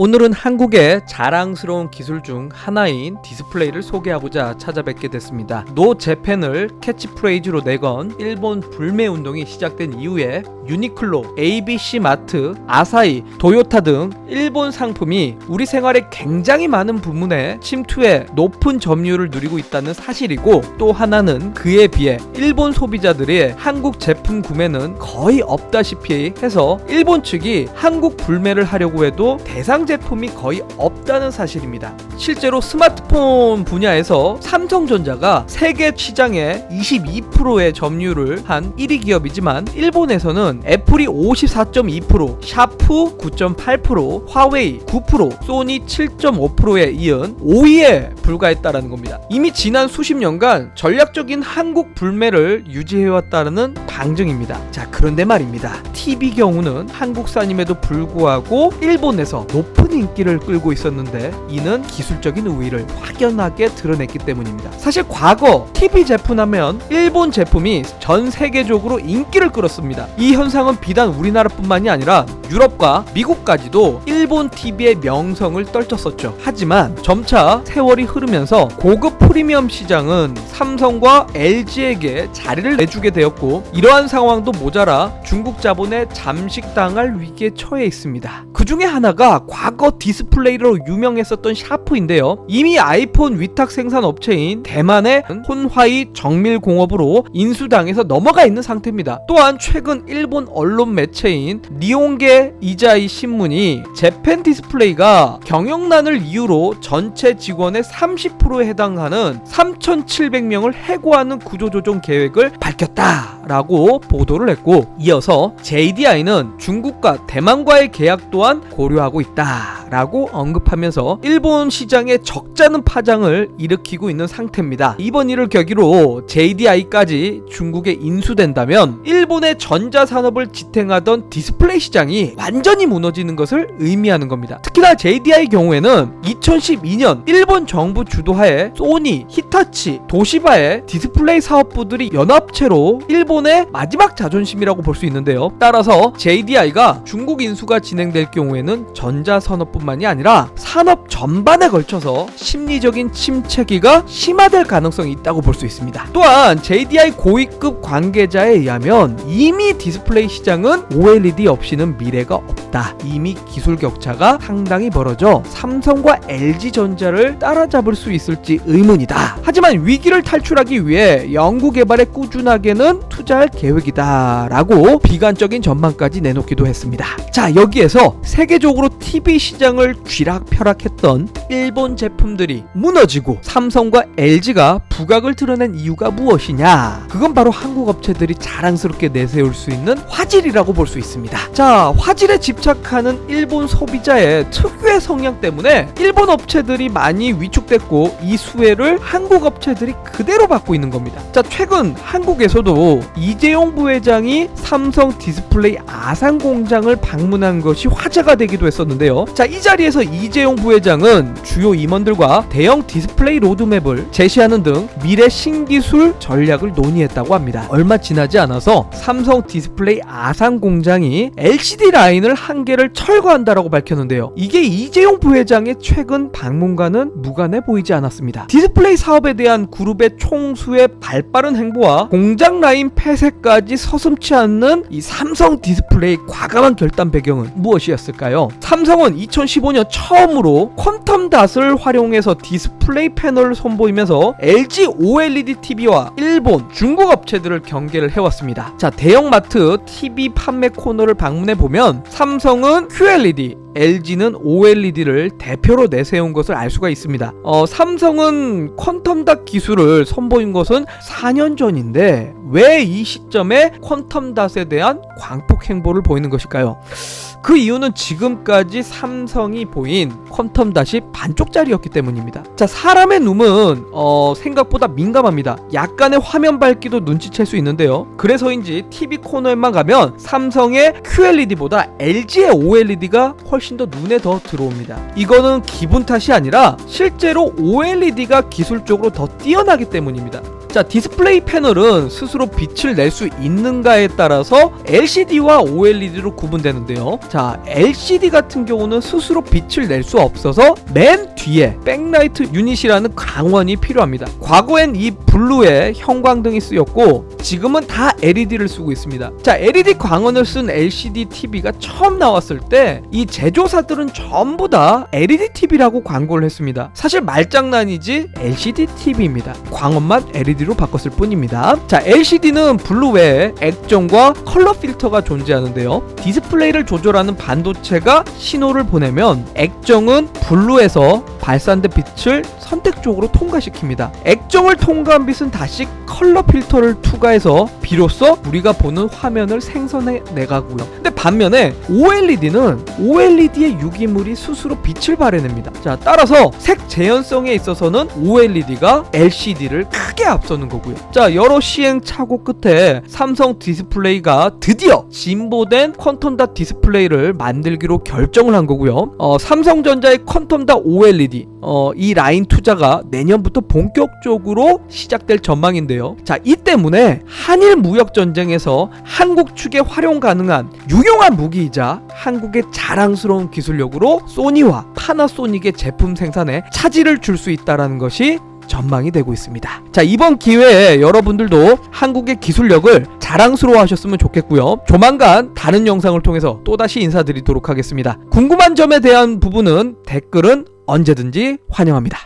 오늘은 한국의 자랑스러운 기술 중 하나인 디스플레이를 소개하고자 찾아뵙게 됐습니다. 노 재팬을 캐치프레이즈로 내건 일본 불매 운동이 시작된 이후에 유니클로, ABC 마트, 아사히, 도요타 등 일본 상품이 우리 생활에 굉장히 많은 부분에 침투해 높은 점유율을 누리고 있다는 사실이고, 또 하나는 그에 비해 일본 소비자들의 한국 제품 구매는 거의 없다시피 해서 일본 측이 한국 불매를 하려고 해도 대상 제품이 거의 없다는 사실입니다. 실제로 스마트폰 분야에서 삼성전자가 세계 시장의 22%의 점유율을 한 1위 기업이지만 일본에서는 애플이 54.2%, 샤프 9.8%, 화웨이 9%, 소니 7.5%에 이은 5위에 불과했다라는 겁니다. 이미 지난 수십 년간 전략적인 한국 불매를 유지해왔다는 방증입니다. 자, 그런데 말입니다. TV 경우는 한국산임에도 불구하고 일본에서 높은 인기를 끌고 있었는데, 이는 기술적인 우위를 확연하게 드러냈기 때문입니다. 사실 과거 TV 제품하면 일본 제품이 전 세계적으로 인기를 끌었습니다. 이 현상은 비단 우리나라뿐만이 아니라 유럽과 미국까지도 일본 TV의 명성을 떨쳤었죠. 하지만 점차 세월이 흐르면서 고급 프리미엄 시장은 삼성과 LG에게 자리를 내주게 되었고, 이러한 상황도 모자라 중국 자본에 잠식당할 위기에 처해 있습니다. 그 중에 하나가 과거 디스플레이로 유명했었던 샤프인데요. 이미 아이폰 위탁 생산 업체인 대만의 혼화이 정밀공업으로 인수당해서 넘어가 있는 상태입니다. 또한 최근 일본 언론 매체인 니혼게 이자이 신문이 재팬 디스플레이가 경영난을 이유로 전체 직원의 30%에 해당하는 3,700명을 해고하는 구조조정 계획을 밝혔다라고 보도를 했고, 이어서 JDI는 중국과 대만과의 계약 또한 고려하고 있다라고 언급하면서 일본 시장에 적잖은 파장을 일으키고 있는 상태입니다. 이번 일을 계기로 JDI까지 중국에 인수된다면 일본의 전자산업을 지탱하던 디스플레이 시장이 완전히 무너지는 것을 의미하는 겁니다. 특히나 JDI 경우에는 2012년 일본 정부 주도하에 소니, 히타치, 도시바의 디스플레이 사업부들이 연합체로 일본의 마지막 자존심이라고 볼 수 있는데요. 따라서 JDI가 중국 인수가 진행될 경우에는 전자산업뿐만이 아니라 산업 전반에 걸쳐서 심리적인 침체기가 심화될 가능성이 있다고 볼 수 있습니다. 또한 JDI 고위급 관계자에 의하면 이미 디스플레이 시장은 OLED 없이는 미래가 없다. 이미 기술 격차가 상당히 벌어져 삼성과 LG전자를 따라잡을 수 있을지 의문이다. 하지만 위기를 탈출하기 위해 연구 개발에 꾸준하게는 투자할 계획이다 라고 비관적인 전망까지 내놓기도 했습니다. 자, 여기에서 세계적으로 TV 시장을 쥐락펴락했던 일본 제품들이 무너지고 삼성과 LG가 부각을 드러낸 이유가 무엇이냐? 그건 바로 한국 업체들이 자랑스럽게 내세울 수 있는 화질이라고 볼 수 있습니다. 자, 화질에 집착하는 일본 소비자의 특유의 성향 때문에 일본 업체들이 많이 위축됐고, 이 수혜를 한국 업체들이 그대로 받고 있는 겁니다. 자, 최근 한국에서도 이재용 부회장이 삼성 디스플레이 아산 공장을 방문한 것이 화제가 되기도 했었는데요. 자, 이 자리에서 이재용 부회장은 주요 임원들과 대형 디스플레이 로드맵을 제시하는 등 미래 신기술 전략을 논의했다고 합니다. 얼마 지나지 않아서 삼성 디스플레이 아산 공장이 LCD 라인을 한 개를 철거한다라고 밝혔는데요. 이게 이재용 부회장의 최근 방문과는 무관해 보이지 않았습니다. 디스플레이 사업에 대한 그룹의 총수의 발빠른 행보와 공장 라인 폐쇄까지 서슴지 않는 이 삼성 디스플레이 과감한 결단 배경은 무엇이었을까요? 삼성은 2015년 처음으로 퀀텀 닷을 활용해서 디스플레이 패널을 선보이면서 LG OLED TV와 일본, 중국 업체들을 경계를 해왔습니다. 자, 대형마트 TV 판매 코너를 방문해보면 삼성은 QLED, LG는 OLED를 대표로 내세운 것을 알 수가 있습니다. 삼성은 퀀텀 닷 기술을 선보인 것은 4년 전인데 왜 이 시점에 퀀텀 닷에 대한 광폭 행보를 보이는 것일까요? 그 이유는 지금까지 삼성이 보인 퀀텀 닷이 반쪽짜리였기 때문입니다. 자, 사람의 눈은 생각보다 민감합니다. 약간의 화면 밝기도 눈치챌 수 있는데요. 그래서인지 TV 코너에만 가면 삼성의 QLED보다 LG의 OLED가 훨씬 더 눈에 더 들어옵니다. 이거는 기분 탓이 아니라 실제로 OLED가 기술적으로 더 뛰어나기 때문입니다. 자, 디스플레이 패널은 스스로 빛을 낼 수 있는가에 따라서 LCD와 OLED로 구분되는데요. 자, LCD 같은 경우는 스스로 빛을 낼 수 없어서 맨 뒤에 백라이트 유닛이라는 광원이 필요합니다. 과거엔 이 블루에 형광등이 쓰였고 지금은 다 LED를 쓰고 있습니다. 자, LED 광원을 쓴 LCD TV가 처음 나왔을 때 이 제조사들은 전부 다 LED TV라고 광고를 했습니다. 사실 말장난이지 LCD TV입니다. 광원만 LED로 바꿨을 뿐입니다. 자, LCD는 블루 외에 액정과 컬러 필터가 존재하는데요. 디스플레이를 조절하는 반도체가 신호를 보내면 액정은 블루에서 발산된 빛을 선택적으로 통과시킵니다. 액정을 통과한 빛은 다시 컬러 필터를 투과해서 비로소 우리가 보는 화면을 생성해 내가고요. 근데 반면에 OLED의 유기물이 스스로 빛을 발해냅니다. 자, 따라서 색 재현성에 있어서는 OLED가 LCD를 크게 앞서는 거고요. 자, 여러 시행착오 끝에 삼성 디스플레이가 드디어 진보된 퀀텀닷 디스플레이를 만들기로 결정을 한 거고요. 삼성전자의 퀀텀닷 OLED 이 라인 투자가 내년부터 본격적으로 시작될 전망인데요. 자, 이 때문에 한일 무역 전쟁에서 한국 측에 활용 가능한 유용한 무기이자 한국의 자랑스러운 기술력으로 소니와 파나소닉의 제품 생산에 차질을 줄 수 있다는 것이 전망이 되고 있습니다. 자, 이번 기회에 여러분들도 한국의 기술력을 자랑스러워 하셨으면 좋겠고요. 조만간 다른 영상을 통해서 또다시 인사드리도록 하겠습니다. 궁금한 점에 대한 부분은 댓글은 언제든지 환영합니다.